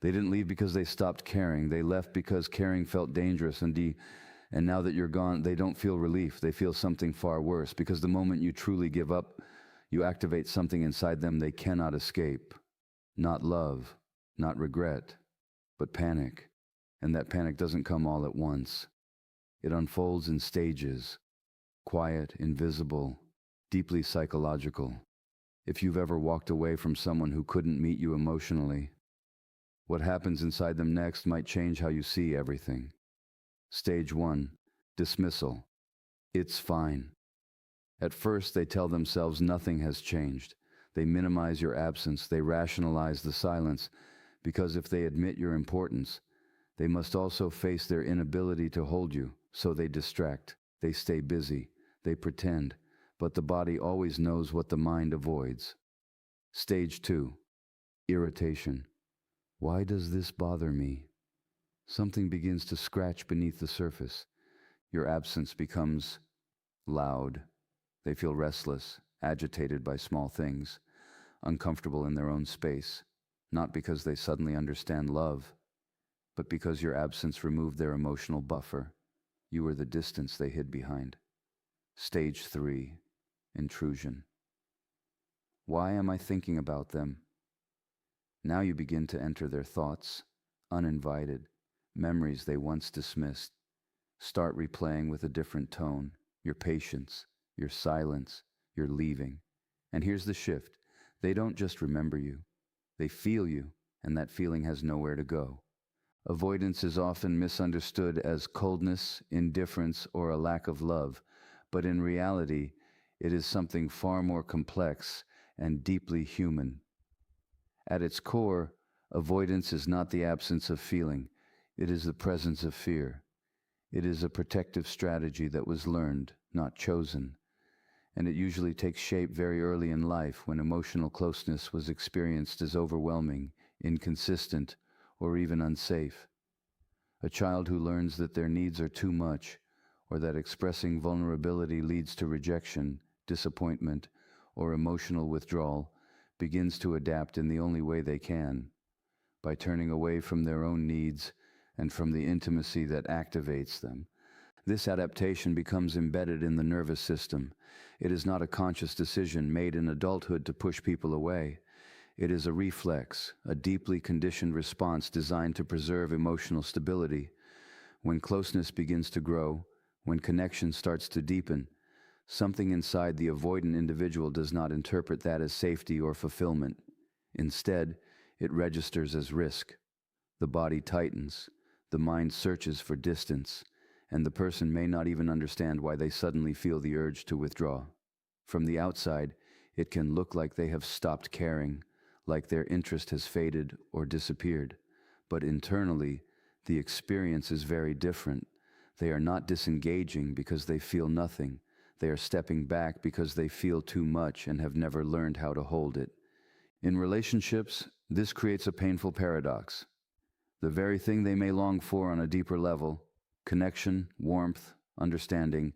They didn't leave because they stopped caring. They left because caring felt dangerous, and now that you're gone, they don't feel relief. They feel something far worse, because the moment you truly give up, you activate something inside them they cannot escape. Not love, not regret, but panic. And that panic doesn't come all at once. It unfolds in stages, quiet, invisible, deeply psychological. If you've ever walked away from someone who couldn't meet you emotionally, what happens inside them next might change how you see everything. Stage 1, dismissal. It's fine. At first, they tell themselves nothing has changed. They minimize your absence. They rationalize the silence, because if they admit your importance, they must also face their inability to hold you. So they distract. They stay busy. They pretend. But the body always knows what the mind avoids. Stage 2, irritation. Why does this bother me? Something begins to scratch beneath the surface. Your absence becomes loud. They feel restless, agitated by small things, uncomfortable in their own space, not because they suddenly understand love, but because your absence removed their emotional buffer. You were the distance they hid behind. Stage 3, intrusion. Why am I thinking about them? Now you begin to enter their thoughts, uninvited, memories they once dismissed. Start replaying with a different tone, your patience, your silence, your leaving. And here's the shift. They don't just remember you. They feel you, and that feeling has nowhere to go. Avoidance is often misunderstood as coldness, indifference, or a lack of love, but in reality, it is something far more complex and deeply human. At its core, avoidance is not the absence of feeling. It is the presence of fear. It is a protective strategy that was learned, not chosen. And it usually takes shape very early in life, when emotional closeness was experienced as overwhelming, inconsistent, or even unsafe. A child who learns that their needs are too much, or that expressing vulnerability leads to rejection, disappointment, or emotional withdrawal, begins to adapt in the only way they can, by turning away from their own needs and from the intimacy that activates them. This adaptation becomes embedded in the nervous system. It is not a conscious decision made in adulthood to push people away. It is a reflex, a deeply conditioned response designed to preserve emotional stability. When closeness begins to grow, when connection starts to deepen, something inside the avoidant individual does not interpret that as safety or fulfillment. Instead, it registers as risk. The body tightens, the mind searches for distance, and the person may not even understand why they suddenly feel the urge to withdraw. From the outside, it can look like they have stopped caring, like their interest has faded or disappeared. But internally, the experience is very different. They are not disengaging because they feel nothing. They are stepping back because they feel too much and have never learned how to hold it. In relationships, this creates a painful paradox. The very thing they may long for on a deeper level, connection, warmth, understanding,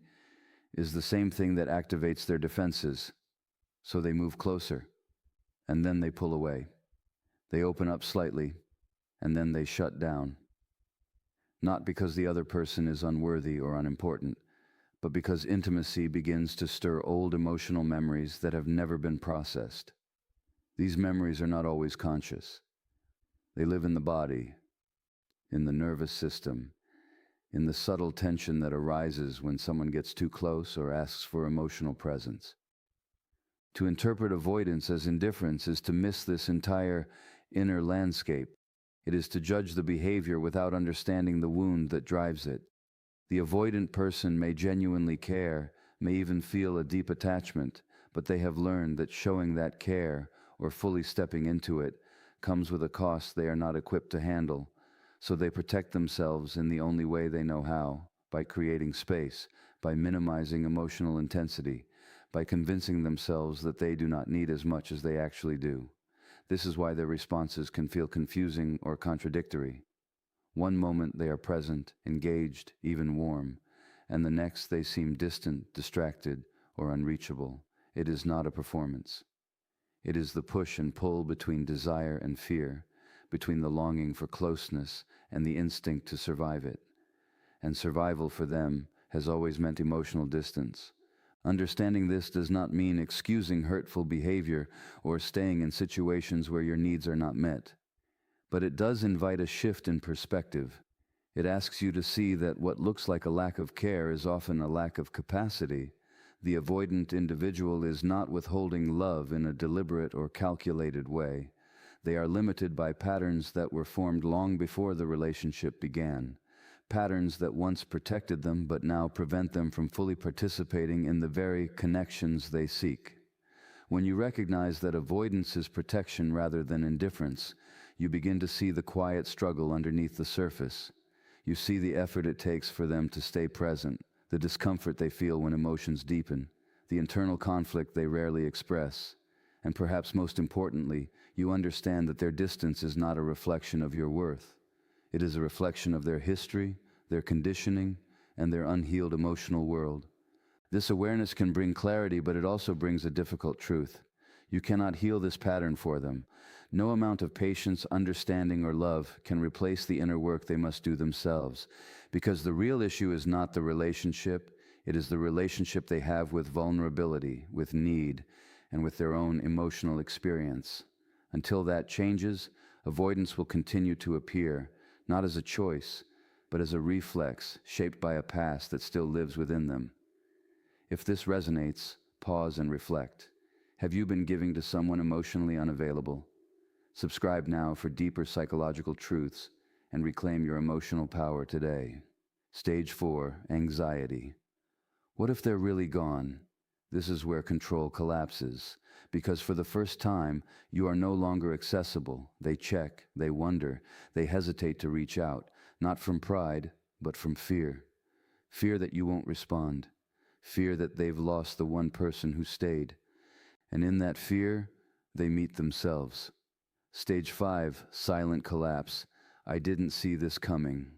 is the same thing that activates their defenses. So they move closer, and then they pull away. They open up slightly, and then they shut down. Not because the other person is unworthy or unimportant, but because intimacy begins to stir old emotional memories that have never been processed. These memories are not always conscious. They live in the body, in the nervous system, in the subtle tension that arises when someone gets too close or asks for emotional presence. To interpret avoidance as indifference is to miss this entire inner landscape. It is to judge the behavior without understanding the wound that drives it. The avoidant person may genuinely care, may even feel a deep attachment, but they have learned that showing that care, or fully stepping into it, comes with a cost they are not equipped to handle. So they protect themselves in the only way they know how, by creating space, by minimizing emotional intensity, by convincing themselves that they do not need as much as they actually do. This is why their responses can feel confusing or contradictory. One moment they are present, engaged, even warm, and the next they seem distant, distracted, or unreachable. It is not a performance. It is the push and pull between desire and fear, between the longing for closeness and the instinct to survive it. And survival for them has always meant emotional distance. Understanding this does not mean excusing hurtful behavior or staying in situations where your needs are not met. But it does invite a shift in perspective. It asks you to see that what looks like a lack of care is often a lack of capacity. The avoidant individual is not withholding love in a deliberate or calculated way. They are limited by patterns that were formed long before the relationship began. Patterns that once protected them but now prevent them from fully participating in the very connections they seek. When you recognize that avoidance is protection rather than indifference, you begin to see the quiet struggle underneath the surface. You see the effort it takes for them to stay present, the discomfort they feel when emotions deepen, the internal conflict they rarely express, and perhaps most importantly, you understand that their distance is not a reflection of your worth. It is a reflection of their history, their conditioning, and their unhealed emotional world. This awareness can bring clarity, but it also brings a difficult truth. You cannot heal this pattern for them. No amount of patience, understanding, or love can replace the inner work they must do themselves, because the real issue is not the relationship, it is the relationship they have with vulnerability, with need, and with their own emotional experience. Until that changes, avoidance will continue to appear, not as a choice, but as a reflex shaped by a past that still lives within them. If this resonates, pause and reflect. Have you been giving to someone emotionally unavailable? Subscribe now for deeper psychological truths and reclaim your emotional power today. Stage 4, anxiety. What if they're really gone? This is where control collapses, because for the first time, you are no longer accessible. They check, they wonder, they hesitate to reach out, not from pride, but from fear. Fear that you won't respond. Fear that they've lost the one person who stayed. And in that fear, they meet themselves. Stage 5, silent collapse. I didn't see this coming.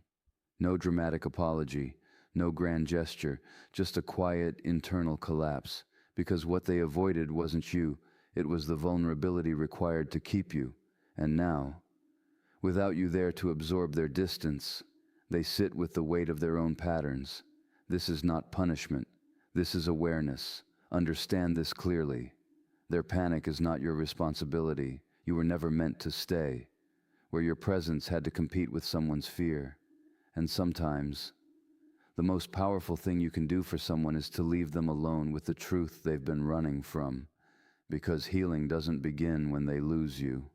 No dramatic apology, no grand gesture, just a quiet internal collapse, because what they avoided wasn't you, it was the vulnerability required to keep you. And now, without you there to absorb their distance, they sit with the weight of their own patterns. This is not punishment. This is awareness. Understand this clearly. Their panic is not your responsibility. You were never meant to stay, where your presence had to compete with someone's fear. And sometimes, the most powerful thing you can do for someone is to leave them alone with the truth they've been running from, because healing doesn't begin when they lose you.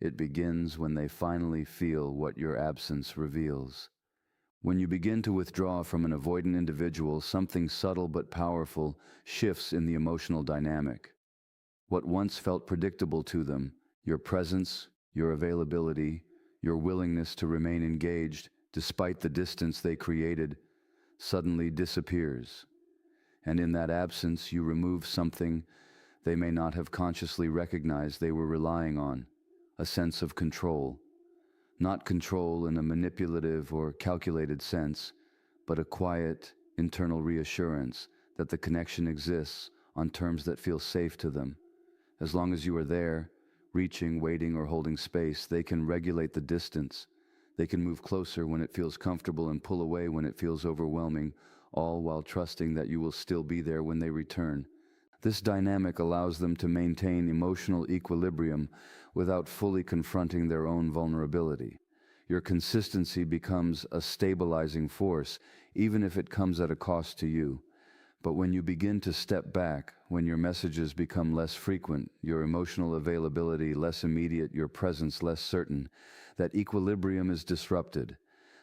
It begins when they finally feel what your absence reveals. When you begin to withdraw from an avoidant individual, something subtle but powerful shifts in the emotional dynamic. What once felt predictable to them, your presence, your availability, your willingness to remain engaged despite the distance they created, suddenly disappears. And in that absence, you remove something they may not have consciously recognized they were relying on, a sense of control. Not control in a manipulative or calculated sense, but a quiet, internal reassurance that the connection exists on terms that feel safe to them. As long as you are there, reaching, waiting, or holding space, they can regulate the distance. They can move closer when it feels comfortable and pull away when it feels overwhelming, all while trusting that you will still be there when they return. This dynamic allows them to maintain emotional equilibrium without fully confronting their own vulnerability. Your consistency becomes a stabilizing force, even if it comes at a cost to you. But when you begin to step back, when your messages become less frequent, your emotional availability less immediate, your presence less certain, that equilibrium is disrupted.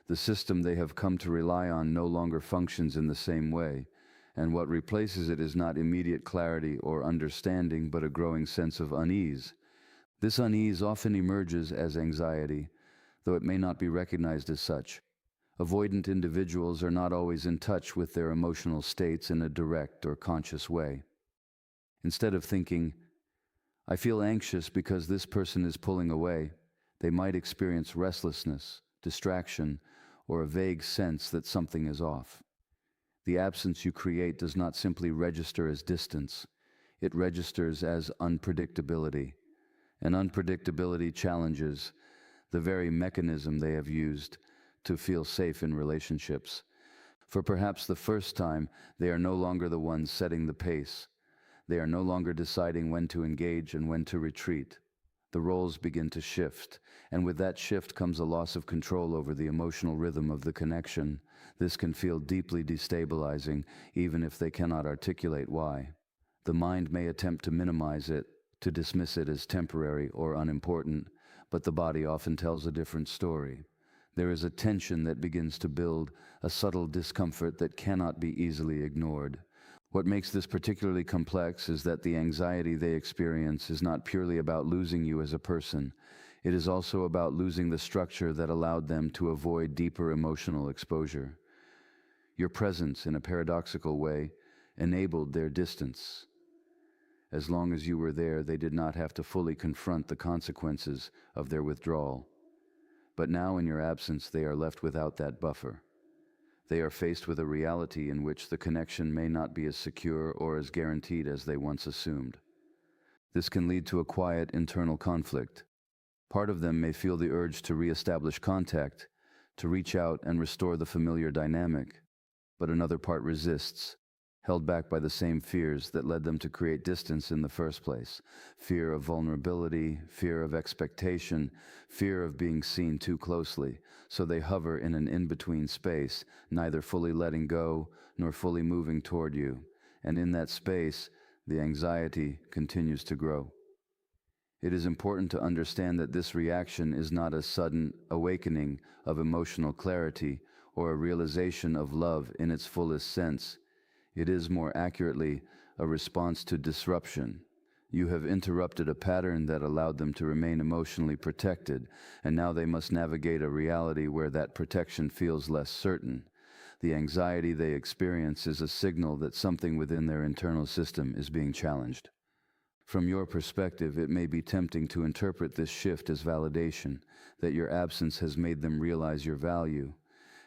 The system they have come to rely on no longer functions in the same way, and what replaces it is not immediate clarity or understanding, but a growing sense of unease. This unease often emerges as anxiety, though it may not be recognized as such. Avoidant individuals are not always in touch with their emotional states in a direct or conscious way. Instead of thinking, I feel anxious because this person is pulling away, they might experience restlessness, distraction, or a vague sense that something is off. The absence you create does not simply register as distance, it registers as unpredictability. And unpredictability challenges the very mechanism they have used to feel safe in relationships. For perhaps the first time, they are no longer the ones setting the pace. They are no longer deciding when to engage and when to retreat. The roles begin to shift, and with that shift comes a loss of control over the emotional rhythm of the connection. This can feel deeply destabilizing, even if they cannot articulate why. The mind may attempt to minimize it, to dismiss it as temporary or unimportant, but the body often tells a different story. There is a tension that begins to build, a subtle discomfort that cannot be easily ignored. What makes this particularly complex is that the anxiety they experience is not purely about losing you as a person. It is also about losing the structure that allowed them to avoid deeper emotional exposure. Your presence, in a paradoxical way, enabled their distance. As long as you were there, they did not have to fully confront the consequences of their withdrawal. But now, in your absence, they are left without that buffer. They are faced with a reality in which the connection may not be as secure or as guaranteed as they once assumed. This can lead to a quiet internal conflict. Part of them may feel the urge to reestablish contact, to reach out and restore the familiar dynamic, but another part resists, held back by the same fears that led them to create distance in the first place. Fear of vulnerability, fear of expectation, fear of being seen too closely. So they hover in an in-between space, neither fully letting go nor fully moving toward you. And in that space, the anxiety continues to grow. It is important to understand that this reaction is not a sudden awakening of emotional clarity or a realization of love in its fullest sense. It is more accurately a response to disruption. You have interrupted a pattern that allowed them to remain emotionally protected, and now they must navigate a reality where that protection feels less certain. The anxiety they experience is a signal that something within their internal system is being challenged. From your perspective, it may be tempting to interpret this shift as validation, that your absence has made them realize your value.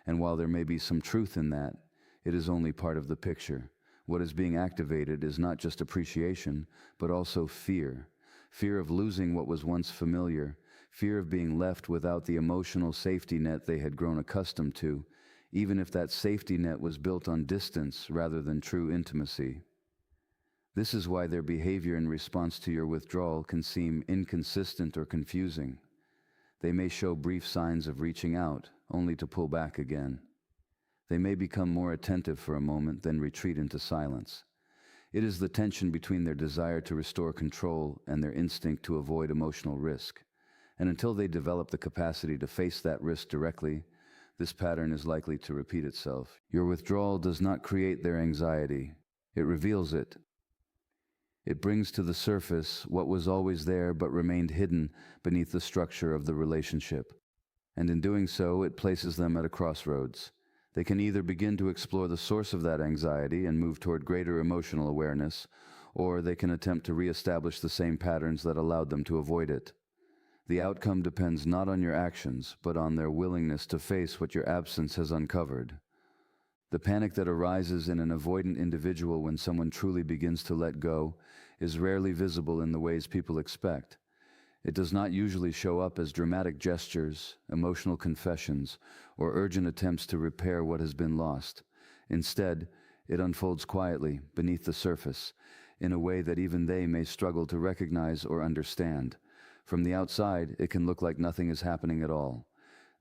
And while there may be some truth in that, it is only part of the picture. What is being activated is not just appreciation, but also fear. Fear of losing what was once familiar, fear of being left without the emotional safety net they had grown accustomed to, even if that safety net was built on distance rather than true intimacy. This is why their behavior in response to your withdrawal can seem inconsistent or confusing. They may show brief signs of reaching out, only to pull back again. They may become more attentive for a moment, then retreat into silence. It is the tension between their desire to restore control and their instinct to avoid emotional risk. And until they develop the capacity to face that risk directly, this pattern is likely to repeat itself. Your withdrawal does not create their anxiety. It reveals it. It brings to the surface what was always there but remained hidden beneath the structure of the relationship. And in doing so, it places them at a crossroads. They can either begin to explore the source of that anxiety and move toward greater emotional awareness, or they can attempt to reestablish the same patterns that allowed them to avoid it. The outcome depends not on your actions, but on their willingness to face what your absence has uncovered. The panic that arises in an avoidant individual when someone truly begins to let go is rarely visible in the ways people expect. It does not usually show up as dramatic gestures, emotional confessions, or urgent attempts to repair what has been lost. Instead, it unfolds quietly, beneath the surface, in a way that even they may struggle to recognize or understand. From the outside, it can look like nothing is happening at all.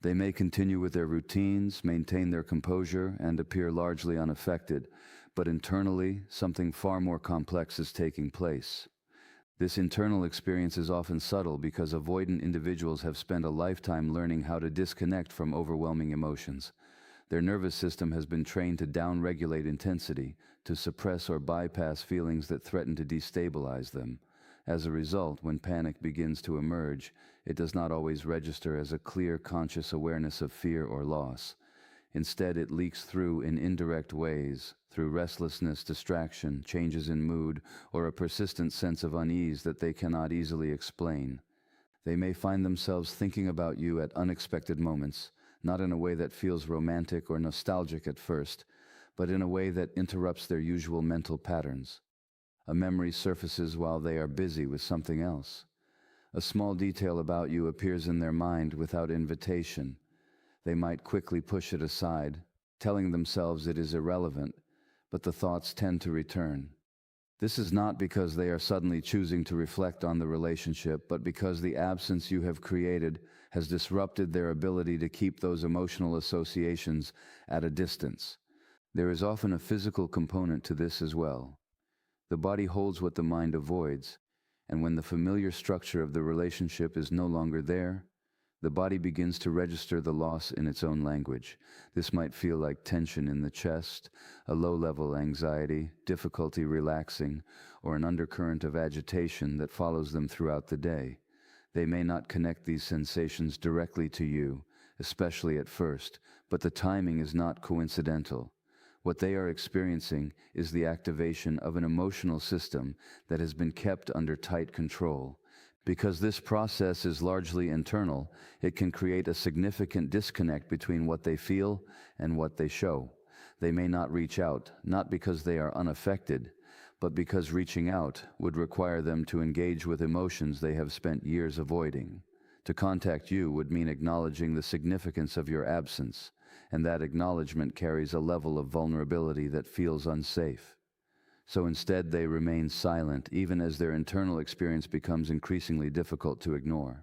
They may continue with their routines, maintain their composure, and appear largely unaffected, but internally, something far more complex is taking place. This internal experience is often subtle because avoidant individuals have spent a lifetime learning how to disconnect from overwhelming emotions. Their nervous system has been trained to downregulate intensity, to suppress or bypass feelings that threaten to destabilize them. As a result, when panic begins to emerge, it does not always register as a clear, conscious awareness of fear or loss. Instead, it leaks through in indirect ways, through restlessness, distraction, changes in mood, or a persistent sense of unease that they cannot easily explain. They may find themselves thinking about you at unexpected moments, not in a way that feels romantic or nostalgic at first, but in a way that interrupts their usual mental patterns. A memory surfaces while they are busy with something else. A small detail about you appears in their mind without invitation. They might quickly push it aside, telling themselves it is irrelevant, but the thoughts tend to return. This is not because they are suddenly choosing to reflect on the relationship, but because the absence you have created has disrupted their ability to keep those emotional associations at a distance. There is often a physical component to this as well. The body holds what the mind avoids, and when the familiar structure of the relationship is no longer there, the body begins to register the loss in its own language. This might feel like tension in the chest, a low-level anxiety, difficulty relaxing, or an undercurrent of agitation that follows them throughout the day. They may not connect these sensations directly to you, especially at first, but the timing is not coincidental. What they are experiencing is the activation of an emotional system that has been kept under tight control. Because this process is largely internal, it can create a significant disconnect between what they feel and what they show. They may not reach out, not because they are unaffected, but because reaching out would require them to engage with emotions they have spent years avoiding. To contact you would mean acknowledging the significance of your absence, and that acknowledgement carries a level of vulnerability that feels unsafe. So instead, they remain silent, even as their internal experience becomes increasingly difficult to ignore.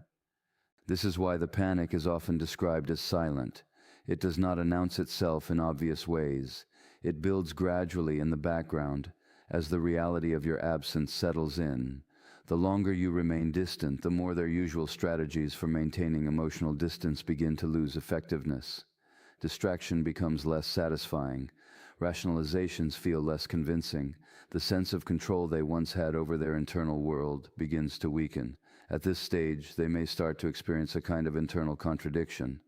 This is why the panic is often described as silent. It does not announce itself in obvious ways. It builds gradually in the background as the reality of your absence settles in. The longer you remain distant, the more their usual strategies for maintaining emotional distance begin to lose effectiveness. Distraction becomes less satisfying. Rationalizations feel less convincing. The sense of control they once had over their internal world begins to weaken. At this stage, they may start to experience a kind of internal contradiction.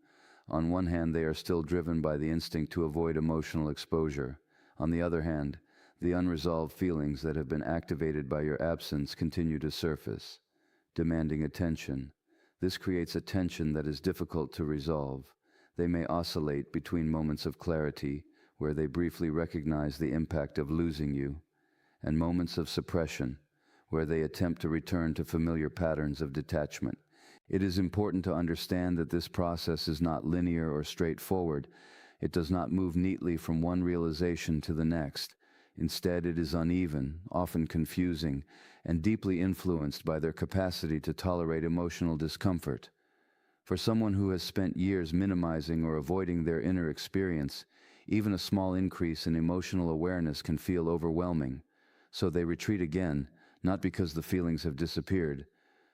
On one hand, they are still driven by the instinct to avoid emotional exposure. On the other hand, the unresolved feelings that have been activated by your absence continue to surface, demanding attention. This creates a tension that is difficult to resolve. They may oscillate between moments of clarity, where they briefly recognize the impact of losing you, and moments of suppression, where they attempt to return to familiar patterns of detachment. It is important to understand that this process is not linear or straightforward. It does not move neatly from one realization to the next. Instead, it is uneven, often confusing, and deeply influenced by their capacity to tolerate emotional discomfort. For someone who has spent years minimizing or avoiding their inner experience, even a small increase in emotional awareness can feel overwhelming. So they retreat again, not because the feelings have disappeared,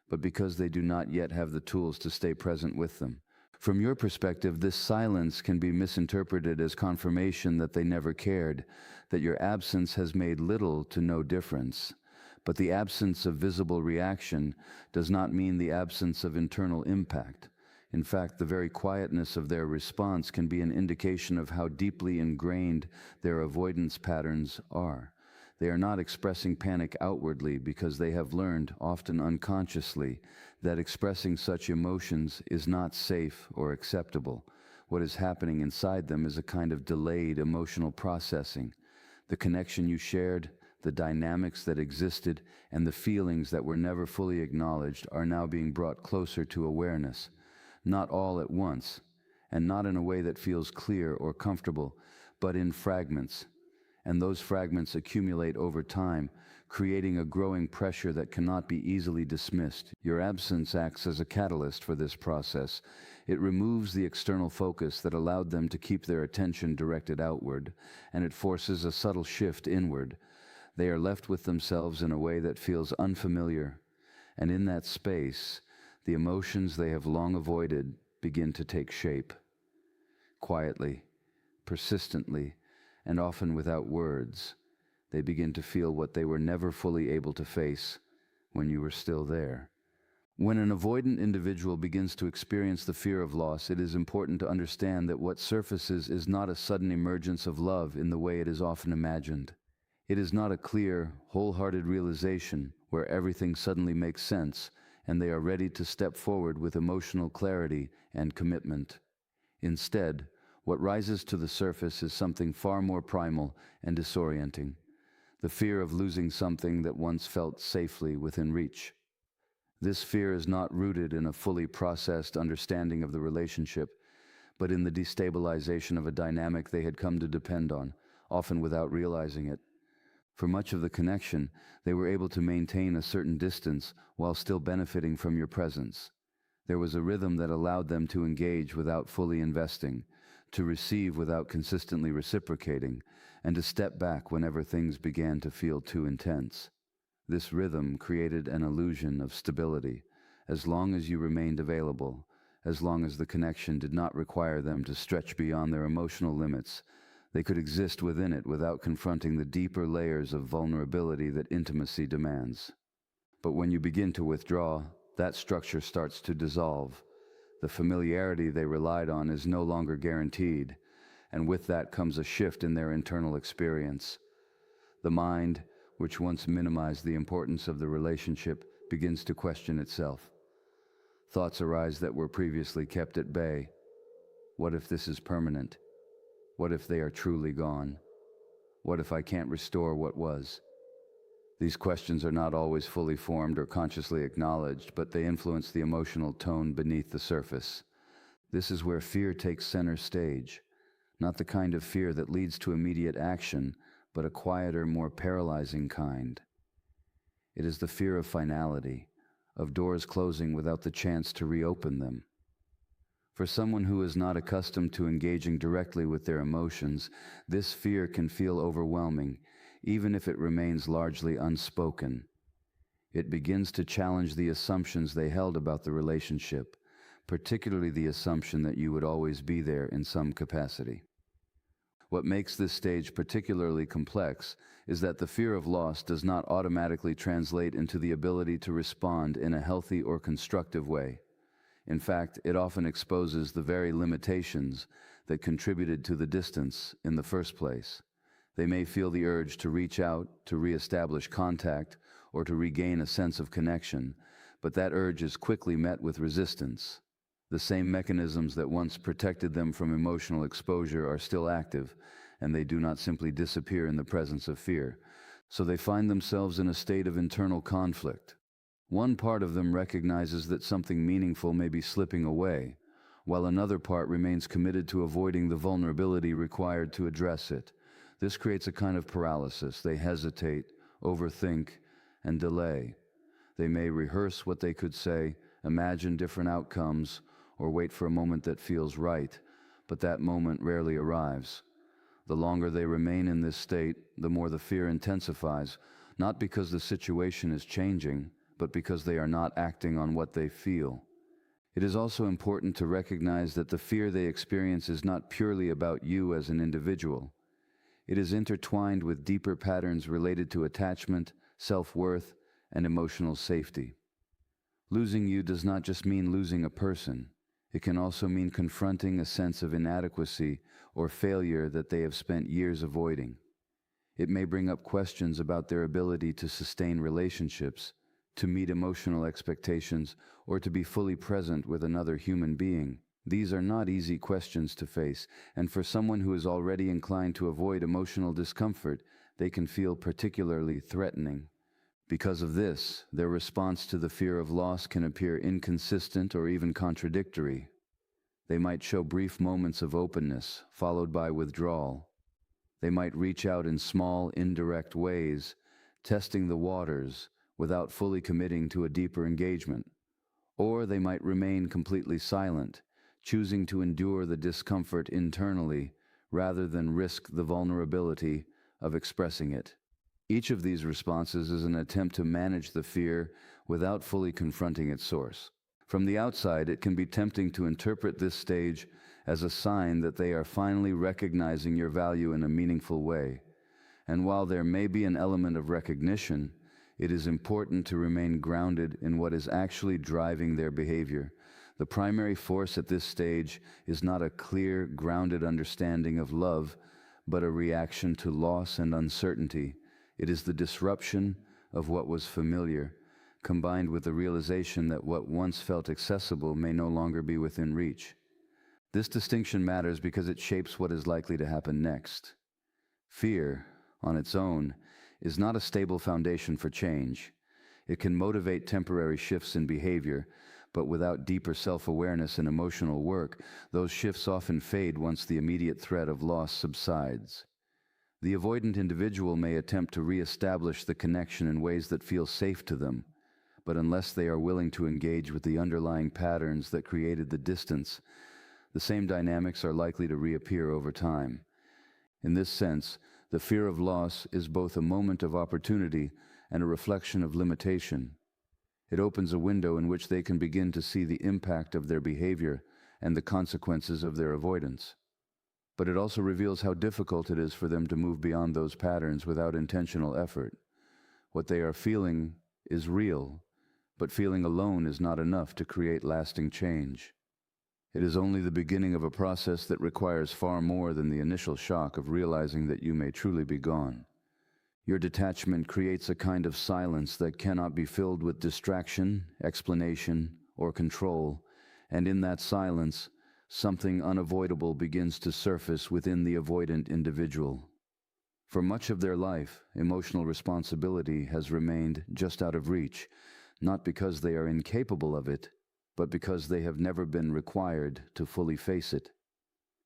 but because they do not yet have the tools to stay present with them. From your perspective, this silence can be misinterpreted as confirmation that they never cared, that your absence has made little to no difference. But the absence of visible reaction does not mean the absence of internal impact. In fact, the very quietness of their response can be an indication of how deeply ingrained their avoidance patterns are. They are not expressing panic outwardly because they have learned, often unconsciously, that expressing such emotions is not safe or acceptable. What is happening inside them is a kind of delayed emotional processing. The connection you shared, the dynamics that existed, and the feelings that were never fully acknowledged are now being brought closer to awareness. Not all at once, and not in a way that feels clear or comfortable, but in fragments. And those fragments accumulate over time, creating a growing pressure that cannot be easily dismissed. Your absence acts as a catalyst for this process. It removes the external focus that allowed them to keep their attention directed outward, and it forces a subtle shift inward. They are left with themselves in a way that feels unfamiliar, and in that space, the emotions they have long avoided begin to take shape. Quietly, persistently, and often without words, they begin to feel what they were never fully able to face when you were still there. When an avoidant individual begins to experience the fear of loss, it is important to understand that what surfaces is not a sudden emergence of love in the way it is often imagined. It is not a clear, wholehearted realization where everything suddenly makes sense and they are ready to step forward with emotional clarity and commitment. Instead, what rises to the surface is something far more primal and disorienting: the fear of losing something that once felt safely within reach. This fear is not rooted in a fully processed understanding of the relationship, but in the destabilization of a dynamic they had come to depend on, often without realizing it. For much of the connection, they were able to maintain a certain distance while still benefiting from your presence. There was a rhythm that allowed them to engage without fully investing, to receive without consistently reciprocating, and to step back whenever things began to feel too intense. This rhythm created an illusion of stability, as long as you remained available, as long as the connection did not require them to stretch beyond their emotional limits. They could exist within it without confronting the deeper layers of vulnerability that intimacy demands. But when you begin to withdraw, that structure starts to dissolve. The familiarity they relied on is no longer guaranteed, and with that comes a shift in their internal experience. The mind, which once minimized the importance of the relationship, begins to question itself. Thoughts arise that were previously kept at bay. What if this is permanent? What if they are truly gone? What if I can't restore what was? These questions are not always fully formed or consciously acknowledged, but they influence the emotional tone beneath the surface. This is where fear takes center stage, not the kind of fear that leads to immediate action, but a quieter, more paralyzing kind. It is the fear of finality, of doors closing without the chance to reopen them. For someone who is not accustomed to engaging directly with their emotions, this fear can feel overwhelming, even if it remains largely unspoken. It begins to challenge the assumptions they held about the relationship, particularly the assumption that you would always be there in some capacity. What makes this stage particularly complex is that the fear of loss does not automatically translate into the ability to respond in a healthy or constructive way. In fact, it often exposes the very limitations that contributed to the distance in the first place. They may feel the urge to reach out, to reestablish contact, or to regain a sense of connection, but that urge is quickly met with resistance. The same mechanisms that once protected them from emotional exposure are still active, and they do not simply disappear in the presence of fear. So they find themselves in a state of internal conflict. One part of them recognizes that something meaningful may be slipping away, while another part remains committed to avoiding the vulnerability required to address it. This creates a kind of paralysis. They hesitate, overthink, and delay. They may rehearse what they could say, imagine different outcomes, or wait for a moment that feels right, but that moment rarely arrives. The longer they remain in this state, the more the fear intensifies, not because the situation is changing, but because they are not acting on what they feel. It is also important to recognize that the fear they experience is not purely about you as an individual. It is intertwined with deeper patterns related to attachment, self-worth, and emotional safety. Losing you does not just mean losing a person. It can also mean confronting a sense of inadequacy or failure that they have spent years avoiding. It may bring up questions about their ability to sustain relationships, to meet emotional expectations, or to be fully present with another human being. These are not easy questions to face, and for someone who is already inclined to avoid emotional discomfort, they can feel particularly threatening. Because of this, their response to the fear of loss can appear inconsistent or even contradictory. They might show brief moments of openness, followed by withdrawal. They might reach out in small, indirect ways, testing the waters, without fully committing to a deeper engagement. Or they might remain completely silent, choosing to endure the discomfort internally rather than risk the vulnerability of expressing it. Each of these responses is an attempt to manage the fear without fully confronting its source. From the outside, it can be tempting to interpret this stage as a sign that they are finally recognizing your value in a meaningful way. And while there may be an element of recognition, it is important to remain grounded in what is actually driving their behavior. The primary force at this stage is not a clear, grounded understanding of love, but a reaction to loss and uncertainty. It is the disruption of what was familiar, combined with the realization that what once felt accessible may no longer be within reach. This distinction matters because it shapes what is likely to happen next. Fear, on its own, is not a stable foundation for change. It can motivate temporary shifts in behavior, but without deeper self-awareness and emotional work, those shifts often fade once the immediate threat of loss subsides. The avoidant individual may attempt to re-establish the connection in ways that feel safe to them, but unless they are willing to engage with the underlying patterns that created the distance, the same dynamics are likely to reappear over time. In this sense, the fear of loss is both a moment of opportunity and a reflection of limitation. It opens a window in which they can begin to see the impact of their behavior and the consequences of their avoidance. But it also reveals how difficult it is for them to move beyond those patterns without intentional effort. What they are feeling is real, but feeling alone is not enough to create lasting change. It is only the beginning of a process that requires far more than the initial shock of realizing that you may truly be gone. Your detachment creates a kind of silence that cannot be filled with distraction, explanation, or control, and in that silence, something unavoidable begins to surface within the avoidant individual. For much of their life, emotional responsibility has remained just out of reach, not because they are incapable of it, but because they have never been required to fully face it.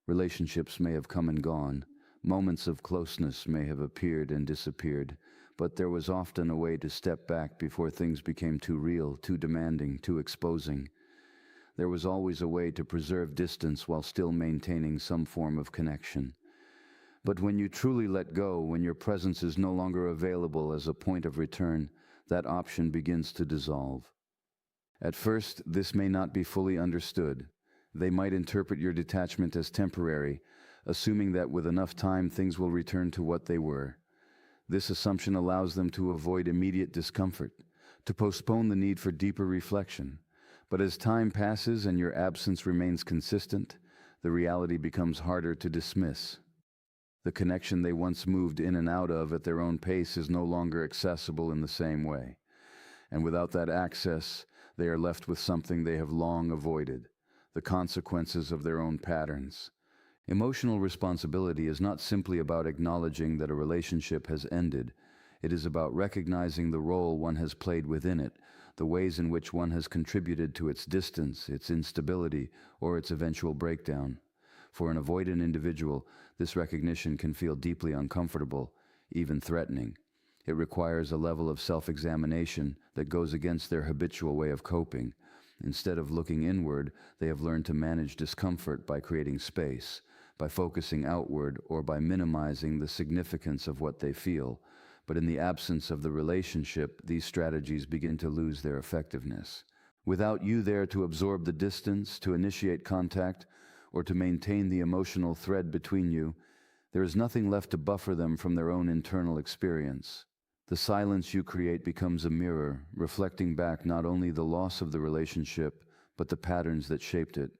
Relationships may have come and gone, moments of closeness may have appeared and disappeared, but there was often a way to step back before things became too real, too demanding, too exposing. There was always a way to preserve distance while still maintaining some form of connection. But when you truly let go, when your presence is no longer available as a point of return, that option begins to dissolve. At first, this may not be fully understood. They might interpret your detachment as temporary, assuming that with enough time things will return to what they were. This assumption allows them to avoid immediate discomfort, to postpone the need for deeper reflection. But as time passes and your absence remains consistent, the reality becomes harder to dismiss. The connection they once moved in and out of at their own pace is no longer accessible in the same way. And without that access, they are left with something they have long avoided, the consequences of their own patterns. Emotional responsibility is not simply about acknowledging that a relationship has ended. It is about recognizing the role one has played within it, the ways in which one has contributed to its distance, its instability, or its eventual breakdown. For an avoidant individual, this recognition can feel deeply uncomfortable, even threatening. It requires a level of self-examination that goes against their habitual way of coping. Instead of looking inward, they have learned to manage discomfort by creating space, by focusing outward, or by minimizing the significance of what they feel. But in the absence of the relationship, these strategies begin to lose their effectiveness. Without you there to absorb the distance, to initiate contact, or to maintain the emotional thread between you, there is nothing left to buffer them from their own internal experience. The silence you create becomes a mirror, reflecting back not only the loss of the relationship, but the patterns that shaped it.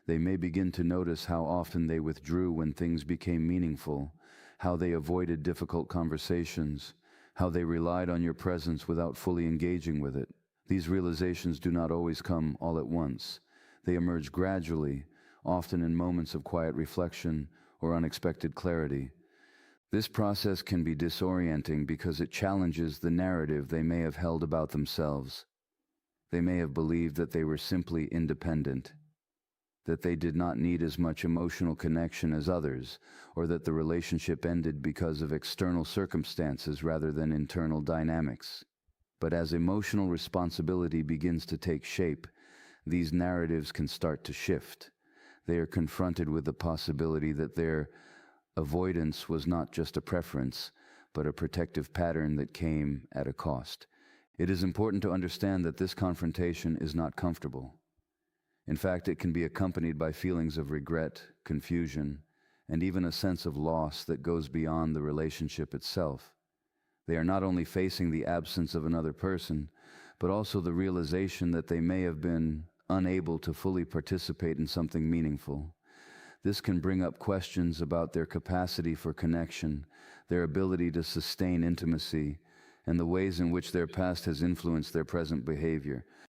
They may begin to notice how often they withdrew when things became meaningful, how they avoided difficult conversations, how they relied on your presence without fully engaging with it. These realizations do not always come all at once. They emerge gradually, often in moments of quiet reflection or unexpected clarity. This process can be disorienting because it challenges the narrative they may have held about themselves. They may have believed that they were simply independent, that they did not need as much emotional connection as others, or that the relationship ended because of external circumstances rather than internal dynamics. But as emotional responsibility begins to take shape, these narratives can start to shift. They are confronted with the possibility that their avoidance was not just a preference, but a protective pattern that came at a cost. It is important to understand that this confrontation is not comfortable. In fact, it can be accompanied by feelings of regret, confusion, and even a sense of loss that goes beyond the relationship itself. They are not only facing the absence of another person, but also the realization that they may have been unable to fully participate in something meaningful. This can bring up questions about their capacity for connection, their ability to sustain intimacy, and the ways in which their past has influenced their present behavior.